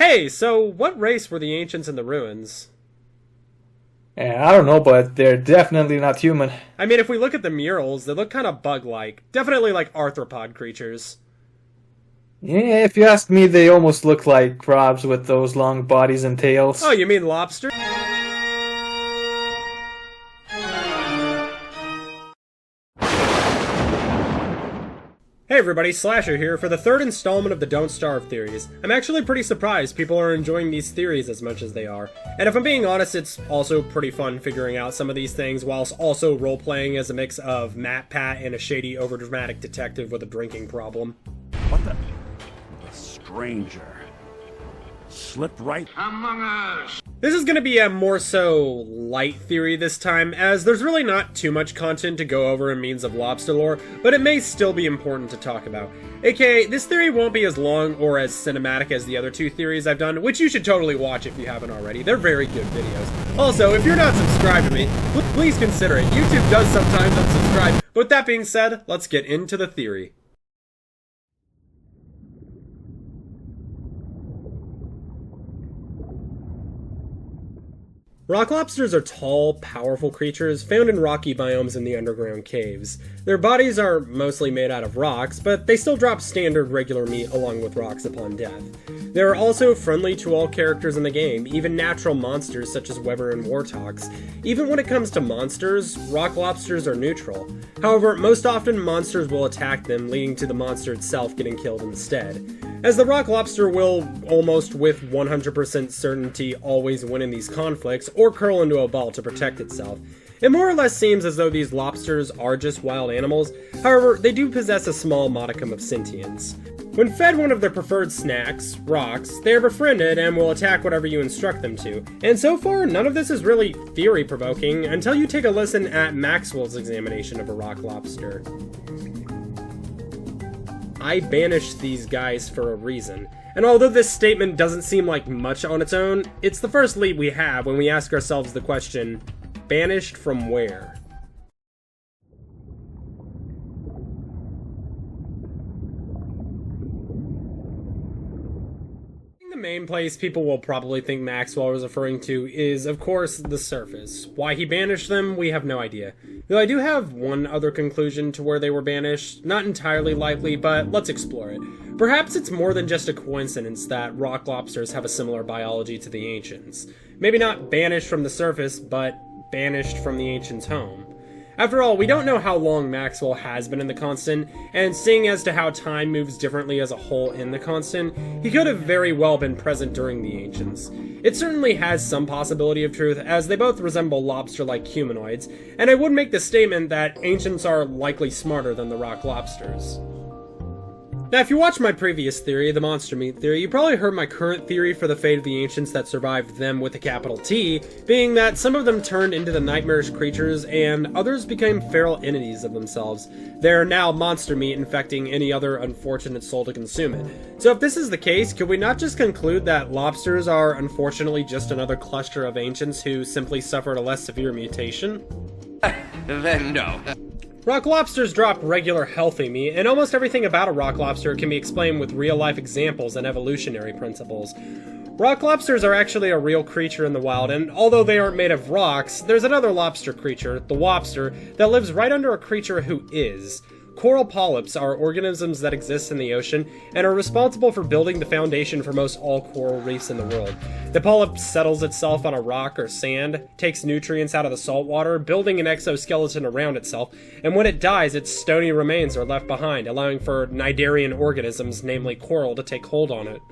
Hey, so what race were the ancients in the ruins? Yeah, I don't know, but they're definitely not human. I mean, if we look at the murals, they look kind of bug-like. Definitely like arthropod creatures. Yeah, if you ask me, they almost look like crabs with those long bodies and tails. Oh, you mean lobster? Hey everybody, Slasher here for the third installment of the Don't Starve theories. I'm actually pretty surprised people are enjoying these theories as much as they are. And if I'm being honest, it's also pretty fun figuring out some of these things whilst also role-playing as a mix of MatPat and a shady, overdramatic detective with a drinking problem. What the? A stranger. Slipped right among us. This is going to be a more so light theory this time, as there's really not too much content to go over in means of lobster lore, but it may still be important to talk about. AKA, this theory won't be as long or as cinematic as the other two theories I've done, which you should totally watch if you haven't already. They're very good videos. Also, if you're not subscribed to me, please consider it. YouTube does sometimes unsubscribe. But with that being said, let's get into the theory. Rock lobsters are tall, powerful creatures found in rocky biomes in the underground caves. Their bodies are mostly made out of rocks, but they still drop standard regular meat along with rocks upon death. They are also friendly to all characters in the game, even natural monsters such as Weber and Wartox. Even when it comes to monsters, rock lobsters are neutral. However, most often monsters will attack them, leading to the monster itself getting killed instead. As the rock lobster will, almost with 100% certainty, always win in these conflicts, or curl into a ball to protect itself. It more or less seems as though these lobsters are just wild animals, however, they do possess a small modicum of sentience. When fed one of their preferred snacks, rocks, they are befriended and will attack whatever you instruct them to. And so far, none of this is really theory-provoking until you take a listen at Maxwell's examination of a rock lobster. I banished these guys for a reason. And although this statement doesn't seem like much on its own, it's the first lead we have when we ask ourselves the question, banished from where? The main place people will probably think Maxwell was referring to is, of course, the surface. Why he banished them, we have no idea. Though I do have one other conclusion to where they were banished, not entirely likely, but let's explore it. Perhaps it's more than just a coincidence that rock lobsters have a similar biology to the ancients. Maybe not banished from the surface, but banished from the ancients' home. After all, we don't know how long Maxwell has been in the Constant, and seeing as to how time moves differently as a whole in the Constant, he could have very well been present during the Ancients. It certainly has some possibility of truth, as they both resemble lobster-like humanoids, and I would make the statement that Ancients are likely smarter than the rock lobsters. Now, if you watched my previous theory, the monster meat theory, you probably heard my current theory for the fate of the ancients that survived them with a capital T, being that some of them turned into the nightmarish creatures and others became feral entities of themselves. They're now monster meat infecting any other unfortunate soul to consume it. So if this is the case, could we not just conclude that lobsters are unfortunately just another cluster of ancients who simply suffered a less severe mutation? Then no. Rock lobsters drop regular healthy meat, and almost everything about a rock lobster can be explained with real-life examples and evolutionary principles. Rock lobsters are actually a real creature in the wild, and although they aren't made of rocks, there's another lobster creature, the wobster, that lives right under a creature who is. Coral polyps are organisms that exist in the ocean and are responsible for building the foundation for most all coral reefs in the world. The polyp settles itself on a rock or sand, takes nutrients out of the salt water, building an exoskeleton around itself, and when it dies, its stony remains are left behind, allowing for cnidarian organisms, namely coral, to take hold on it.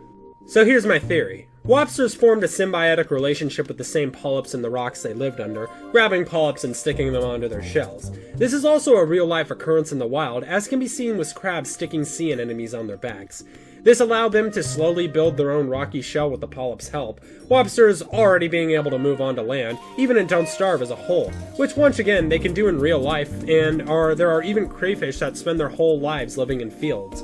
So here's my theory. Wobsters formed a symbiotic relationship with the same polyps in the rocks they lived under, grabbing polyps and sticking them onto their shells. This is also a real-life occurrence in the wild, as can be seen with crabs sticking sea anemones on their backs. This allowed them to slowly build their own rocky shell with the polyps' help, wobsters already being able to move onto land, even in Don't Starve as a whole, which once again they can do in real life, and there are even crayfish that spend their whole lives living in fields.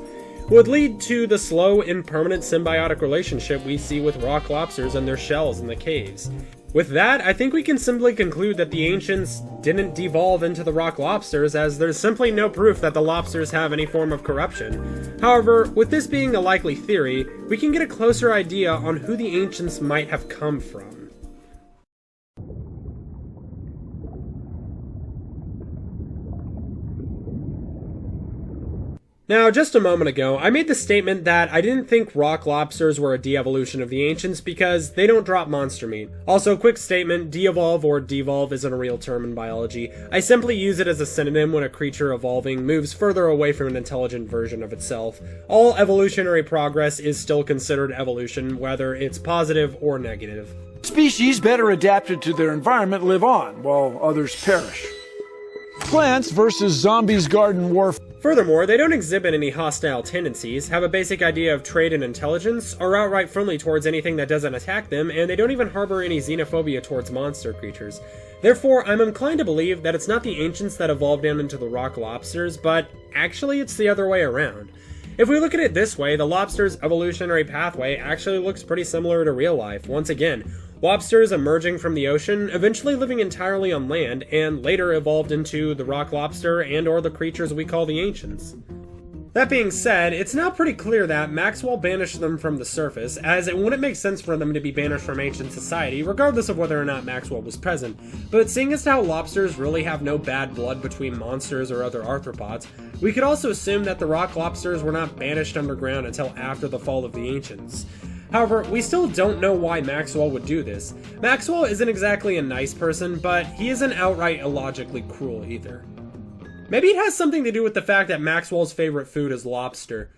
Would lead to the slow and permanent symbiotic relationship we see with rock lobsters and their shells in the caves. With that, I think we can simply conclude that the ancients didn't devolve into the rock lobsters, as there's simply no proof that the lobsters have any form of corruption. However, with this being a likely theory, we can get a closer idea on who the ancients might have come from. Now, just a moment ago, I made the statement that I didn't think rock lobsters were a de-evolution of the ancients because they don't drop monster meat. Also, quick statement, de-evolve or devolve isn't a real term in biology. I simply use it as a synonym when a creature evolving moves further away from an intelligent version of itself. All evolutionary progress is still considered evolution, whether it's positive or negative. Species better adapted to their environment live on, while others perish. Plants versus zombies garden warfare. Furthermore, they don't exhibit any hostile tendencies, have a basic idea of trade and intelligence, are outright friendly towards anything that doesn't attack them, and they don't even harbor any xenophobia towards monster creatures. Therefore, I'm inclined to believe that it's not the ancients that evolved down into the rock lobsters, but actually it's the other way around. If we look at it this way, the lobster's evolutionary pathway actually looks pretty similar to real life. Once again, lobsters emerging from the ocean, eventually living entirely on land, and later evolved into the rock lobster and or the creatures we call the ancients. That being said, it's now pretty clear that Maxwell banished them from the surface, as it wouldn't make sense for them to be banished from ancient society, regardless of whether or not Maxwell was present. But seeing as how lobsters really have no bad blood between monsters or other arthropods, we could also assume that the rock lobsters were not banished underground until after the fall of the ancients. However, we still don't know why Maxwell would do this. Maxwell isn't exactly a nice person, but he isn't outright illogically cruel either. Maybe it has something to do with the fact that Maxwell's favorite food is lobster.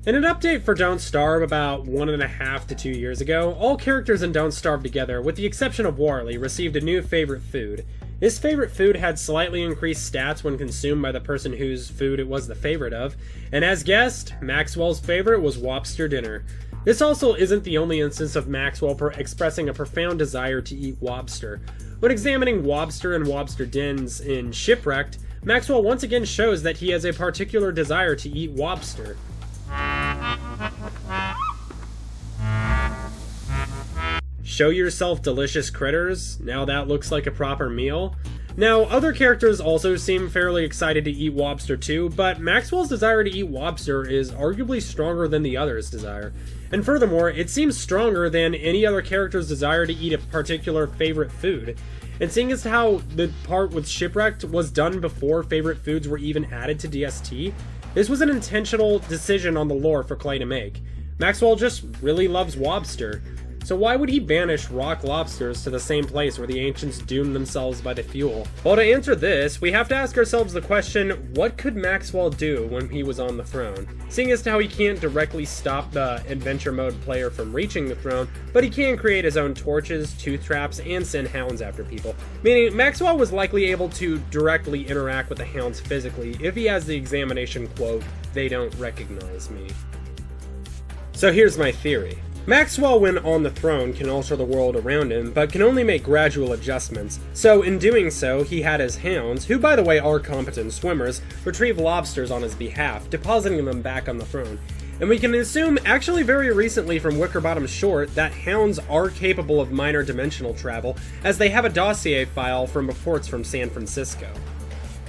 In an update for Don't Starve about 1.5 to 2 years ago, all characters in Don't Starve Together, with the exception of Warley, received a new favorite food. This favorite food had slightly increased stats when consumed by the person whose food it was the favorite of, and as guessed, Maxwell's favorite was Wobster dinner. This also isn't the only instance of Maxwell expressing a profound desire to eat Wobster. When examining Wobster and Wobster dens in Shipwrecked, Maxwell once again shows that he has a particular desire to eat Wobster. Show yourself delicious critters, now that looks like a proper meal. Now, other characters also seem fairly excited to eat Wobster too, but Maxwell's desire to eat Wobster is arguably stronger than the others' desire. And furthermore, it seems stronger than any other character's desire to eat a particular favorite food. And seeing as how the part with Shipwrecked was done before favorite foods were even added to DST, this was an intentional decision on the lore for Clay to make. Maxwell just really loves Wobster. So why would he banish rock lobsters to the same place where the ancients doomed themselves by the fuel? Well, to answer this, we have to ask ourselves the question, what could Maxwell do when he was on the throne? Seeing as how he can't directly stop the adventure mode player from reaching the throne, but he can create his own torches, tooth traps, and send hounds after people. Meaning, Maxwell was likely able to directly interact with the hounds physically if he has the examination quote, "They don't recognize me." So here's my theory. Maxwell, when on the throne, can alter the world around him, but can only make gradual adjustments. So in doing so, he had his hounds, who by the way are competent swimmers, retrieve lobsters on his behalf, depositing them back on the throne. And we can assume, actually very recently from Wickerbottom's short, that hounds are capable of minor dimensional travel, as they have a dossier file from reports from San Francisco.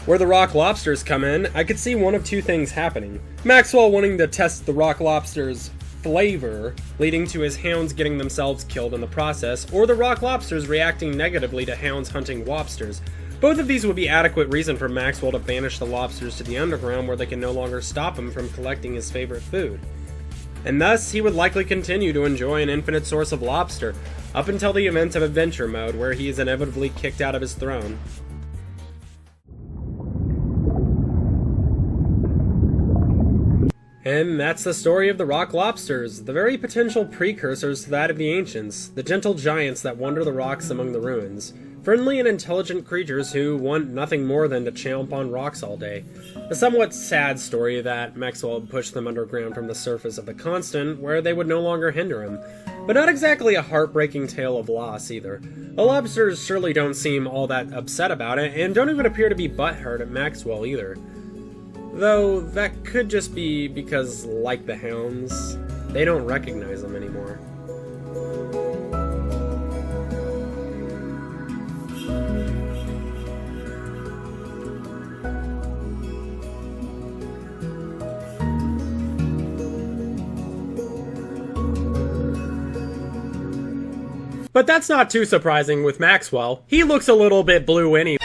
Where the rock lobsters come in, I could see one of two things happening. Maxwell wanting to test the rock lobsters' flavor, leading to his hounds getting themselves killed in the process, or the rock lobsters reacting negatively to hounds hunting wobsters. Both of these would be adequate reason for Maxwell to banish the lobsters to the underground where they can no longer stop him from collecting his favorite food. And thus, he would likely continue to enjoy an infinite source of lobster, up until the events of adventure mode where he is inevitably kicked out of his throne. And that's the story of the rock lobsters, the very potential precursors to that of the ancients, the gentle giants that wander the rocks among the ruins. Friendly and intelligent creatures who want nothing more than to chomp on rocks all day. A somewhat sad story that Maxwell had pushed them underground from the surface of the constant, where they would no longer hinder him. But not exactly a heartbreaking tale of loss either. The lobsters surely don't seem all that upset about it, and don't even appear to be butthurt at Maxwell either. Though that could just be because, like the hounds, they don't recognize them anymore. But that's not too surprising with Maxwell. He looks a little bit blue anyway.